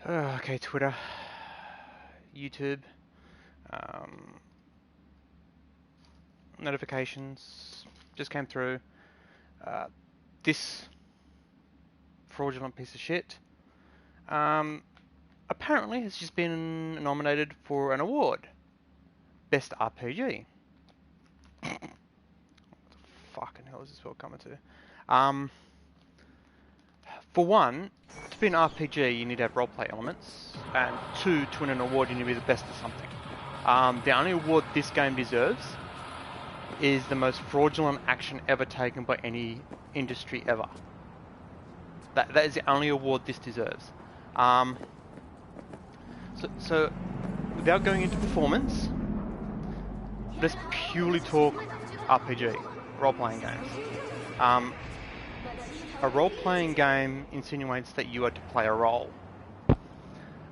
Okay, Twitter, YouTube, notifications just came through. This fraudulent piece of shit apparently has just been nominated for an award. Best RPG. What the fucking hell is this world coming to? For one, to be an RPG, you need to have roleplay elements, and two, to win an award, you need to be the best at something. The only award this game deserves is the most fraudulent action ever taken by any industry ever. That is the only award this deserves. So without going into performance, let's purely talk RPG, role-playing games. A role-playing game insinuates that you are to play a role.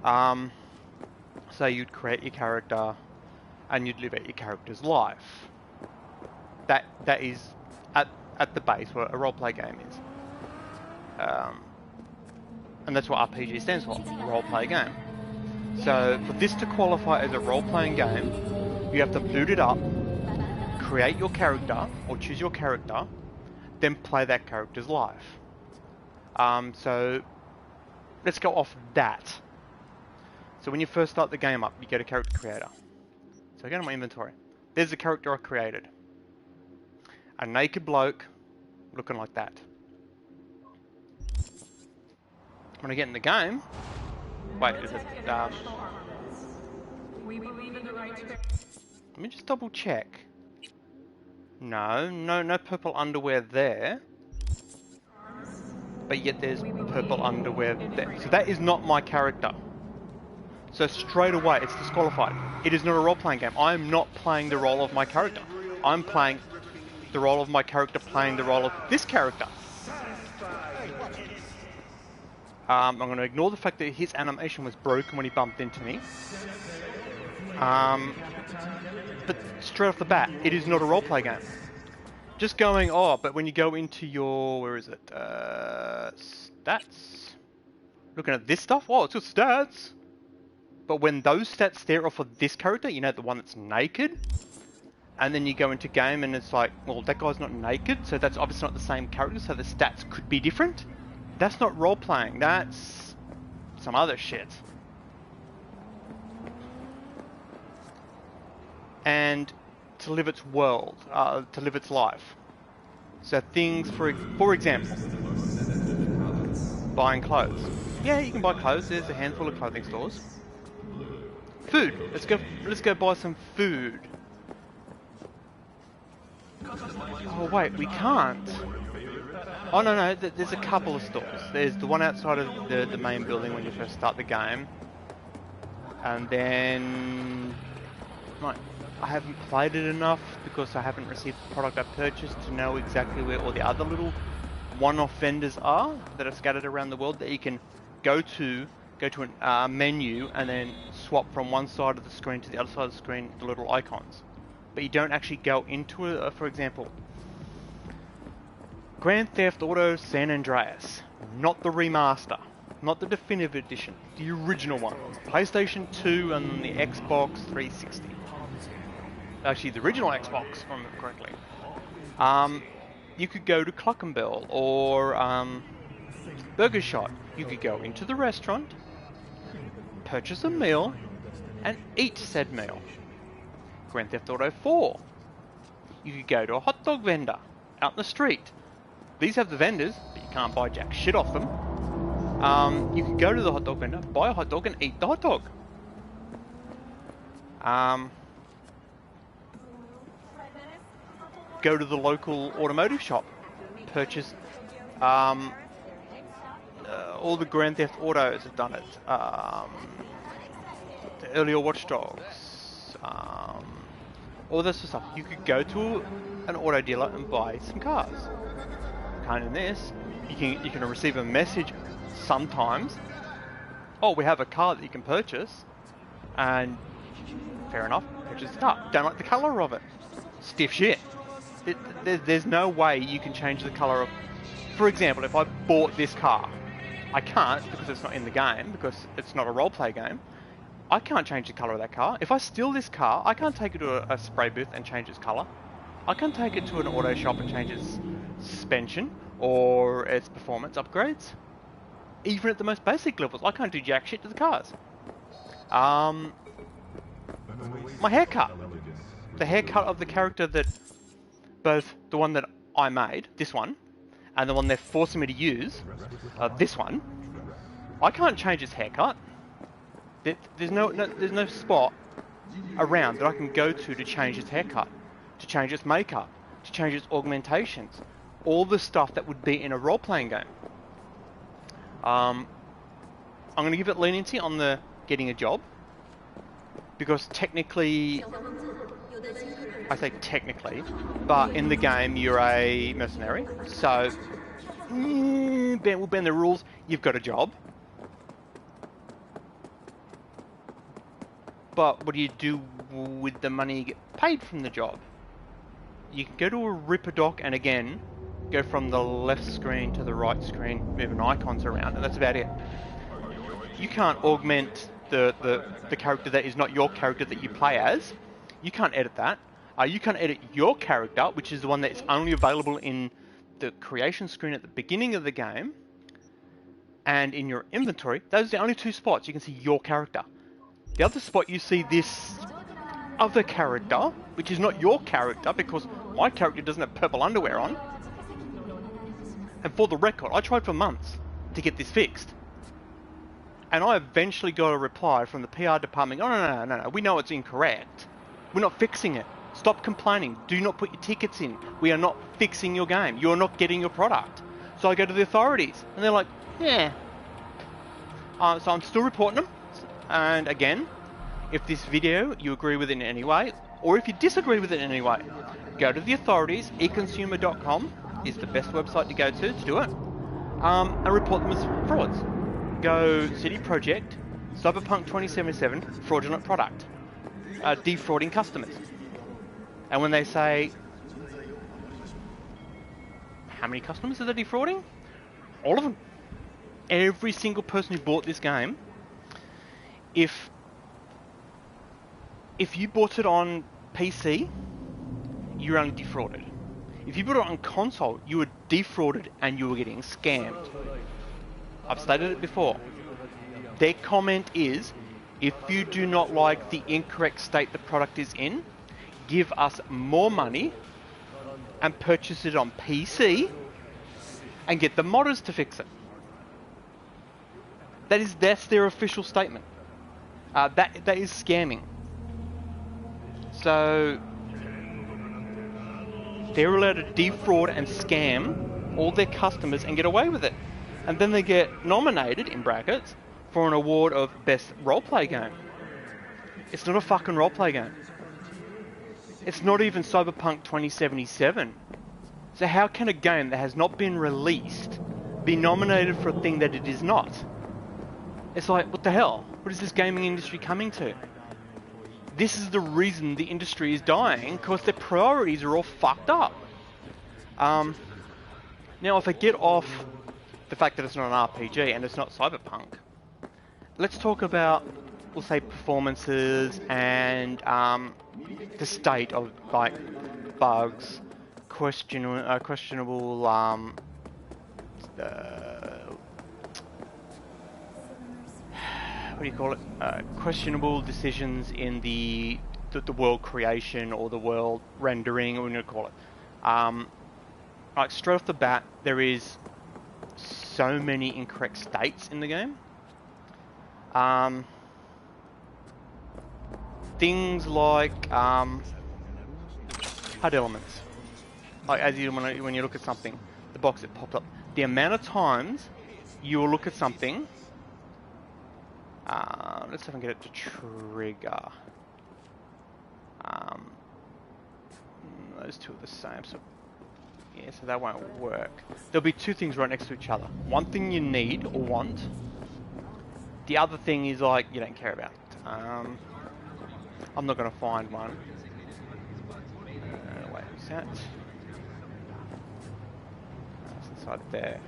So you'd create your character and you'd live out your character's life. That is at the base what a role-play game is. And that's what RPG stands for, role-play game. So for this to qualify as a role-playing game, you have to boot it up, create your character, or choose your character, then play that character's life. So let's go off that. So when you first start the game up, you get a character creator. So I go to my inventory. There's the character I created. A naked bloke looking like that. When I get in the game, wait, is it? Let me just double check. No purple underwear there. But yet there's purple underwear there. So that is not my character. So straight away it's disqualified. It is not a role-playing game. I am not playing the role of my character. I'm playing the role of my character playing the role of this character. I'm going to ignore the fact that his animation was broken when he bumped into me. But straight off the bat, it is not a role-play game. Just going, but when you go into your, where is it? Stats. Looking at this stuff, it's got stats. But when those stats stare off of this character, you know, the one that's naked, and then you go into game and it's like, well, that guy's not naked, so that's obviously not the same character, so the stats could be different. That's not role-playing, that's some other shit. And to live its world, to live its life. So things, for example, buying clothes. Yeah, you can buy clothes, there's a handful of clothing stores. Food, let's go buy some food. Oh wait, we can't. Oh no, there's a couple of stores. There's the one outside of the main building when you first start the game. And then... Right, I haven't played it enough because I haven't received the product I purchased to know exactly where all the other little one-off vendors are that are scattered around the world that you can go to a menu and then swap from one side of the screen to the other side of the screen, the little icons. But you don't actually go into it. For example, Grand Theft Auto San Andreas, not the remaster, not the definitive edition, the original one, PlayStation 2 and the Xbox 360. Actually, the original Xbox, if I remember correctly. You could go to Cluckenbell or Burger Shot. You could go into the restaurant, purchase a meal, and eat said meal. Grand Theft Auto 4. You could go to a hot dog vendor out in the street. These have the vendors, but you can't buy jack shit off them. You could go to the hot dog vendor, buy a hot dog, and eat the hot dog. Go to the local automotive shop, purchase. All the Grand Theft Autos have done it. The earlier Watch Dogs. All this sort of stuff. You could go to an auto dealer and buy some cars. Kind of this, you can receive a message sometimes. Oh, we have a car that you can purchase, and fair enough, purchase the car. Don't like the color of it. Stiff shit. There's no way you can change the color of. For example, if I bought this car, I can't because it's not in the game, because it's not a roleplay game. I can't change the colour of that car. If I steal this car, I can't take it to a spray booth and change its colour. I can't take it to an auto shop and change its suspension or its performance upgrades. Even at the most basic levels, I can't do jack shit to the cars. My haircut. The haircut of the character that both the one that I made, this one, and the one they're forcing me to use, this one, I can't change its haircut. There's no spot around that I can go to change its haircut, to change its makeup, to change its augmentations, all the stuff that would be in a role-playing game. I'm going to give it leniency on the getting a job, because technically, I say technically, but in the game you're a mercenary, so we'll bend the rules, you've got a job. But what do you do with the money you get paid from the job? You can go to a Ripper dock and again, go from the left screen to the right screen, moving icons around, and that's about it. You can't augment the character that is not your character that you play as. You can't edit that. You can't edit your character, which is the one that is only available in the creation screen at the beginning of the game, and in your inventory. Those are the only two spots you can see your character. The other spot you see this other character, which is not your character, because my character doesn't have purple underwear on. And for the record, I tried for months to get this fixed. And I eventually got a reply from the PR department, oh no, we know it's incorrect. We're not fixing it. Stop complaining. Do not put your tickets in. We are not fixing your game. You're not getting your product. So I go to the authorities, and they're like, yeah. So I'm still reporting them. And again, if this video you agree with it in any way, or if you disagree with it in any way, go to the authorities. econsumer.com is the best website to go to do it, and report them as frauds. Go CD Projekt, Cyberpunk 2077, fraudulent product, defrauding customers. And when they say, how many customers are they defrauding? All of them. Every single person who bought this game. If you bought it on PC, you're only defrauded. If you bought it on console, you were defrauded and you were getting scammed. I've stated it before. Their comment is, if you do not like the incorrect state the product is in, give us more money and purchase it on PC and get the modders to fix it. That's their official statement. That is scamming. So they're allowed to defraud and scam all their customers and get away with it. And then they get nominated, in brackets, for an award of Best Roleplay Game. It's not a fucking roleplay game. It's not even Cyberpunk 2077. So how can a game that has not been released be nominated for a thing that it is not? It's like, what the hell? What is this gaming industry coming to? This is the reason the industry is dying, because their priorities are all fucked up. Now, if I get off the fact that it's not an RPG and it's not Cyberpunk, let's talk about, we'll say, performances and the state of, like, bugs, questionable what do you call it? Questionable decisions in the world creation or the world rendering, or what do you call it? Like straight off the bat, there is so many incorrect states in the game. Things like HUD elements. Like when you look at something, the box that popped up. The amount of times you will look at something. Let's see if I can get it to trigger. Those two are the same, so yeah, so that won't work. There'll be two things right next to each other. One thing you need or want. The other thing is like you don't care about. I'm not going to find one. Wait, who's that? That's inside there.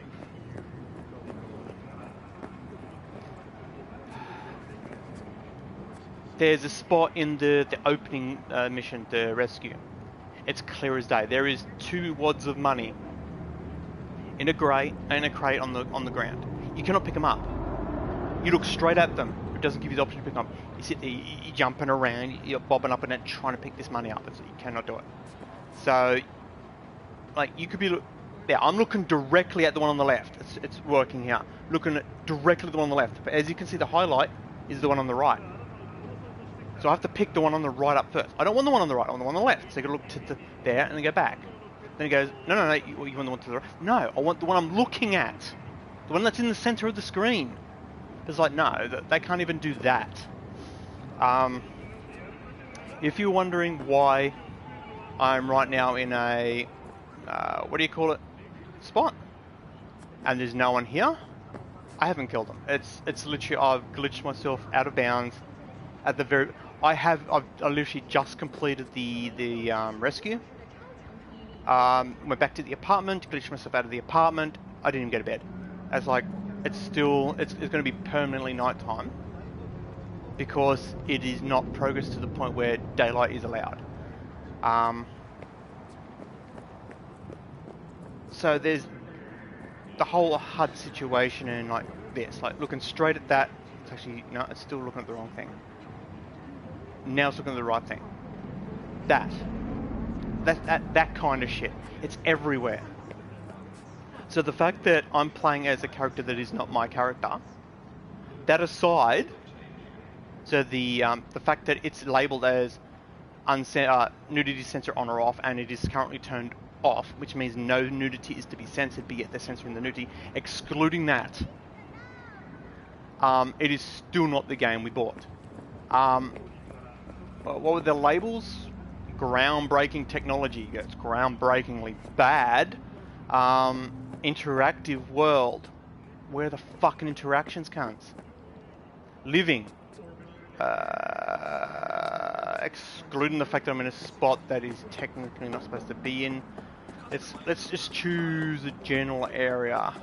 There's a spot in the opening mission, the rescue. It's clear as day. There is 2 wads of money in a crate on the ground. You cannot pick them up. You look straight at them. It doesn't give you the option to pick them up. You sit there, you're jumping around, you're bobbing up and down trying to pick this money up. You cannot do it. So, like, you could be there. I'm looking directly at the one on the left. It's working here. Looking at directly at the one on the left. But as you can see, the highlight is the one on the right. So I have to pick the one on the right up first. I don't want the one on the right, I want the one on the left. So you got to look to there and then go back. Then he goes, no, you want the one to the right? No, I want the one I'm looking at. The one that's in the center of the screen. It's like, no, they can't even do that. If you're wondering why I'm right now in a, what do you call it, spot, and there's no one here, I haven't killed them. It's literally, I've glitched myself out of bounds at the very, I literally just completed the rescue. Went back to the apartment, glitched myself out of the apartment. I didn't even go to bed. It's like, it's going to be permanently nighttime because it is not progress to the point where daylight is allowed. So there's the whole HUD situation and like this, like looking straight at that. It's actually, no, it's still looking at the wrong thing. Now it's looking at the right thing. That kind of shit. It's everywhere. So the fact that I'm playing as a character that is not my character, that aside, so the fact that it's labelled as nudity sensor on or off, and it is currently turned off, which means no nudity is to be censored, but yet they're censoring the nudity. Excluding that, it is still not the game we bought. What were the labels? Groundbreaking technology. It's groundbreakingly bad. Interactive world. Where the fucking interactions, cunts? Living. Excluding the fact that I'm in a spot that is technically not supposed to be in. Let's just choose a general area.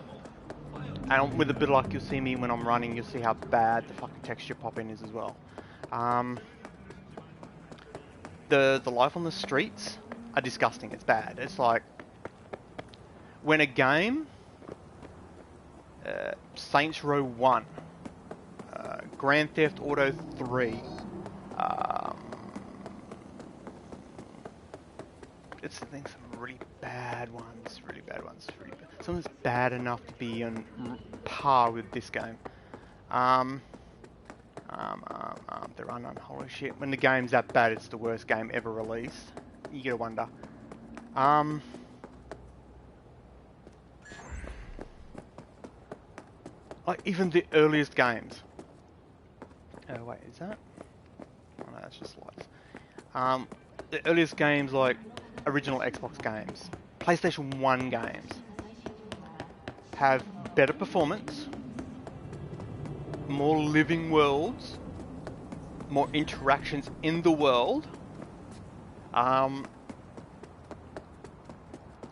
And with a bit of luck, you'll see me when I'm running. You'll see how bad the fucking texture pop-in is as well. The life on the streets are disgusting. It's bad. It's like when a game, Saints Row 1, Grand Theft Auto 3, it's I think some really bad ones, something's bad enough to be on par with this game. There are none. Holy shit. When the game's that bad, it's the worst game ever released. You gotta wonder. Like, even the earliest games. Oh, wait, is that? Oh, no, that's just lights. The earliest games, like, original Xbox games, PlayStation 1 games, have better performance, more living worlds, more interactions in the world.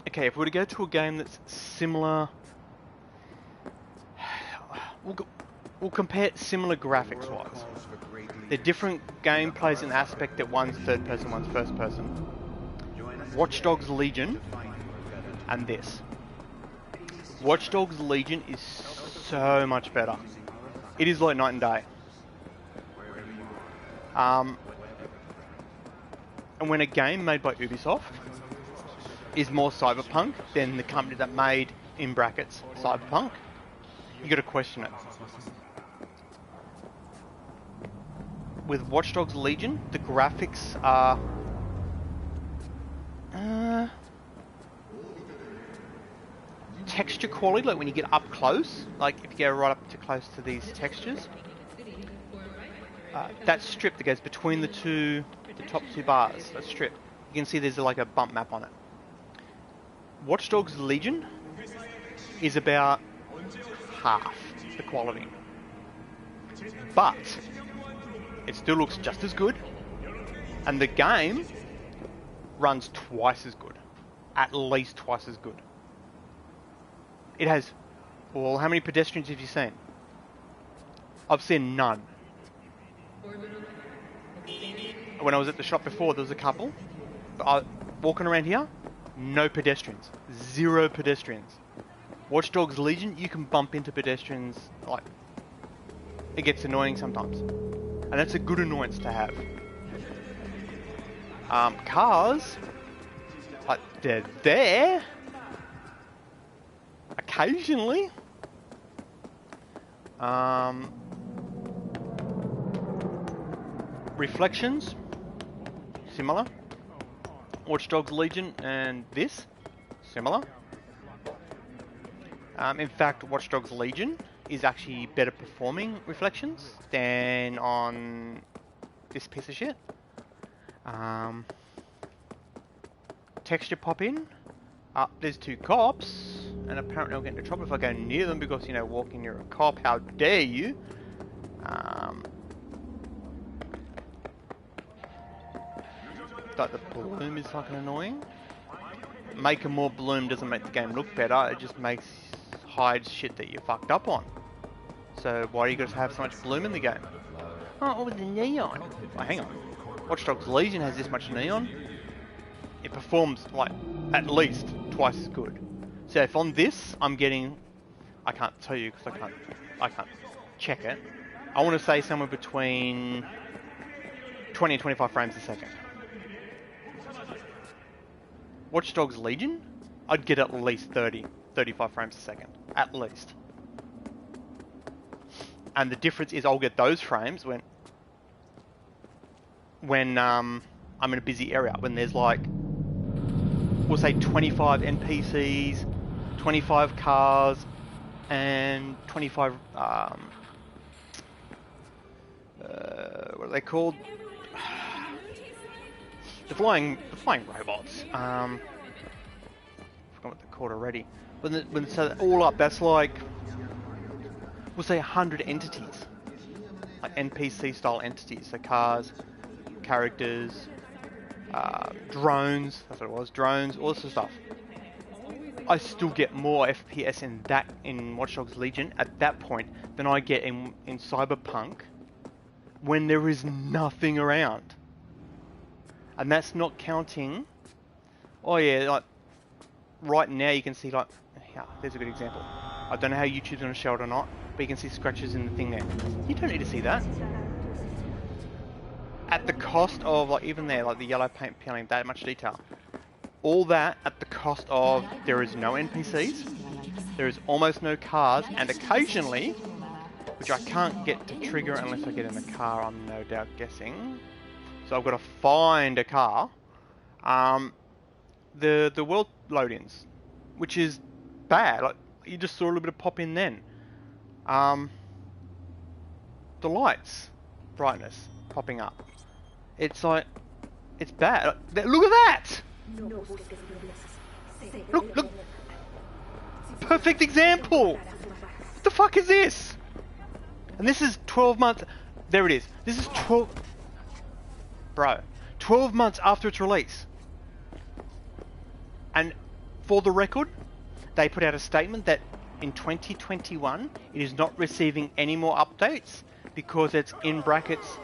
Okay, if we were to go to a game that's similar, we'll compare similar graphics wise. They're different gameplays in the aspect that one's third person, one's first person. Watch Dogs Legion and this. Watch Dogs Legion is so much better. It is like night and day. And when a game made by Ubisoft is more cyberpunk than the company that made, in brackets, Cyberpunk, you gotta question it. With Watch Dogs Legion, the graphics are texture quality, like when you get up close, like if you go right up to close to these textures, that strip that goes between the top two bars, that strip, you can see there's like a bump map on it. Watch Dogs Legion is about half the quality, but it still looks just as good, and the game runs twice as good, at least twice as good. It has, well, how many pedestrians have you seen? I've seen none. when I was at the shop before, there was a couple. But walking around here, no pedestrians. 0 pedestrians. Watch Dogs Legion, you can bump into pedestrians, like, it gets annoying sometimes. And that's a good annoyance to have. Cars, like, they're there. Occasionally. Reflections, similar. Watch Dogs Legion and this, similar. In fact, Watch Dogs Legion is actually better performing reflections than on this piece of shit. Texture pop in. There's 2 cops, and apparently I'll get into trouble if I go near them because, you know, walking near a cop, how dare you? Like the bloom is fucking annoying. Making more bloom doesn't make the game look better, it just hides shit that you fucked up on. So why do you gotta have so much bloom in the game? Oh, with the neon. Oh, hang on. Watch Dogs Legion has this much neon. It performs like at least twice as good. So if on this I'm getting, I can't tell you because I can't check it. I want to say somewhere between 20 and 25 frames a second. Watch Dogs Legion, I'd get at least 35 frames a second, at least. And the difference is I'll get those frames when I'm in a busy area, when there's like, we'll say 25 NPCs, 25 cars, and 25, what are they called? The flying robots. I forgot what they're called already. When so all up, that's like, we'll say 100 entities, like NPC style entities. So cars, characters, drones. That's what it was. Drones, all this sort of stuff. I still get more FPS in Watch Dogs Legion at that point than I get in Cyberpunk when there is nothing around. And that's not counting. Oh yeah, like right now you can see, like, yeah, there's a good example. I don't know how YouTube's gonna show it or not, but you can see scratches in the thing there. You don't need to see that. At the cost of, like, even there, like the yellow paint peeling, that much detail. All that at the cost of there is no NPCs, there is almost no cars, and occasionally, which I can't get to trigger unless I get in the car, I'm no doubt guessing. So I've got to find a car. The world load-ins, which is bad. Like, you just saw a little bit of pop in then. The lights, brightness, popping up. It's like, it's bad. Look at that! Look! Perfect example! What the fuck is this? And this is 12 months... There it is. This is 12... Bro. 12 months after its release. And for the record, they put out a statement that in 2021, it is not receiving any more updates because it's in brackets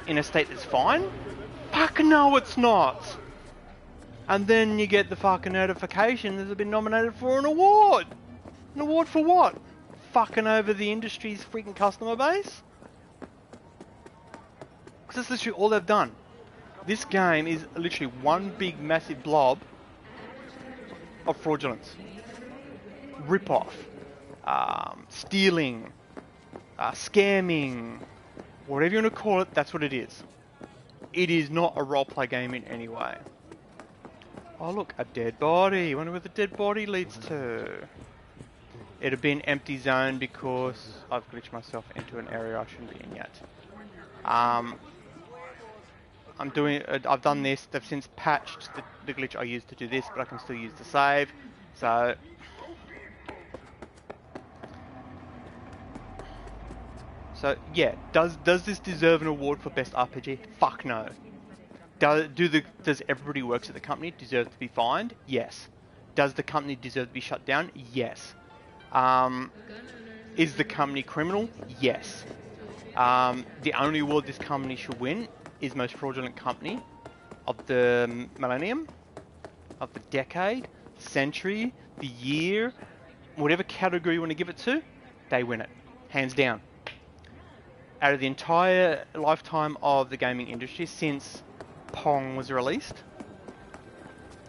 in a state that's fine. Fuck no, it's not. And then you get the fucking notification that it's been nominated for an award. An award for what? Fucking over the industry's freaking customer base? Because that's literally all they've done. This game is literally one big massive blob of fraudulence. Rip-off. Stealing. Scamming. Whatever you want to call it, that's what it is. It is not a roleplay game in any way. Oh look, a dead body. I wonder where the dead body leads to. It'll be an empty zone because I've glitched myself into an area I shouldn't be in yet. I've done this. They've since patched the glitch I used to do this, but I can still use the save. So yeah, does this deserve an award for best RPG? Fuck no. Does everybody who works at the company deserve to be fined? Yes. Does the company deserve to be shut down? Yes. Is the company criminal? Yes. The only award this company should win is most fraudulent company of the millennium, of the decade, century, the year, whatever category you want to give it to, they win it, hands down. Out of the entire lifetime of the gaming industry since Pong was released,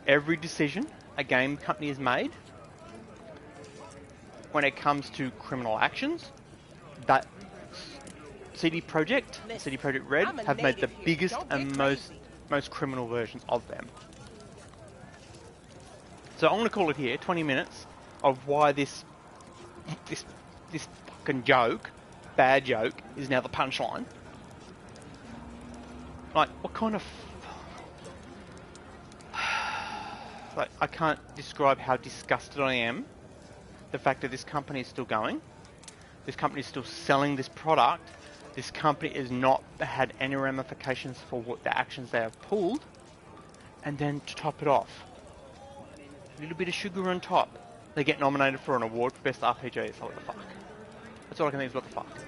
every decision a game company has made when it comes to criminal actions, that CD Projekt Red have made the biggest and most criminal versions of them. So I'm going to call it here, 20 minutes of why this fucking joke, bad joke, is now the punchline. Like, what kind of... Like, I can't describe how disgusted I am. The fact that this company is still going. This company is still selling this product. This company has not had any ramifications for what the actions they have pulled. And then to top it off, a little bit of sugar on top, they get nominated for an award for Best RPG. It's like, what the fuck? That's all I can think is, what the fuck?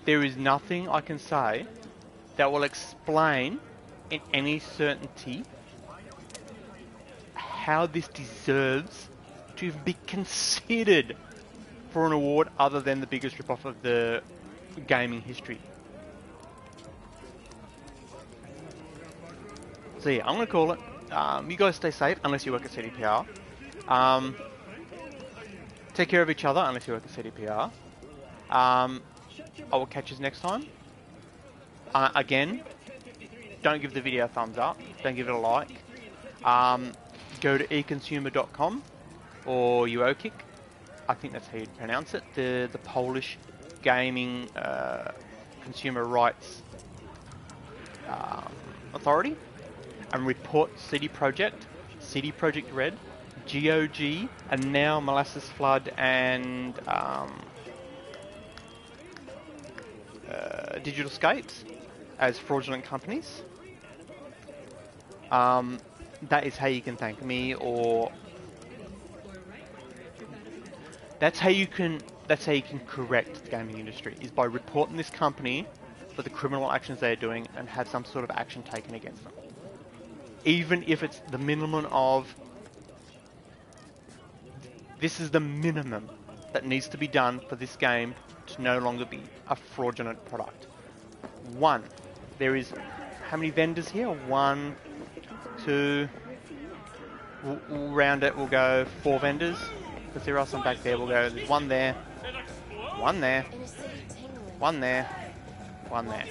There is nothing I can say that will explain in any certainty how this deserves to even be considered for an award other than the biggest ripoff of the gaming history. So yeah, I'm going to call it. You guys stay safe unless you work at CDPR. Take care of each other unless you work at CDPR. I will catch you next time. Again, don't give the video a thumbs up. Don't give it a like. Go to econsumer.com or UOKick. I think that's how you pronounce it. The Polish gaming consumer rights authority, and report CD Projekt Red, GOG, and now Molasses Flood and Digital Scapes as fraudulent companies. That is how you can thank me, or that's how you can correct the gaming industry, is by reporting this company for the criminal actions they are doing and have some sort of action taken against them. Even if it's the minimum of, this is the minimum that needs to be done for this game to no longer be a fraudulent product. One, there is, how many vendors here? 1, 2, we'll round it, we'll go 4 vendors, because there are some back there. We'll go, there's 1 there, 1 there, 1 there, 1 there.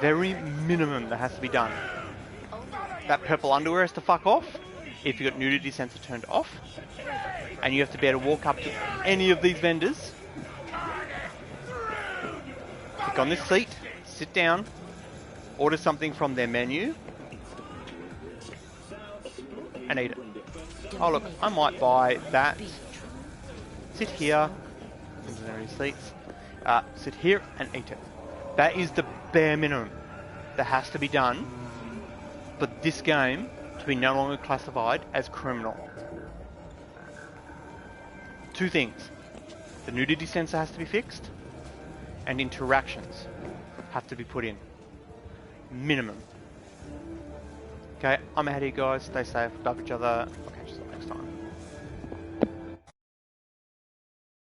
Very minimum that has to be done. That purple underwear has to fuck off if you've got nudity sensor turned off, and you have to be able to walk up to any of these vendors, click on this seat, sit down, order something from their menu, and eat it. Oh look, I might buy that. Sit here, seats. Sit here and eat it. That is the bare minimum that has to be done for this game to be no longer classified as criminal. 2 things. The nudity sensor has to be fixed, and interactions have to be put in. Minimum. Okay, I'm out here, guys. Stay safe, love each other. Okay.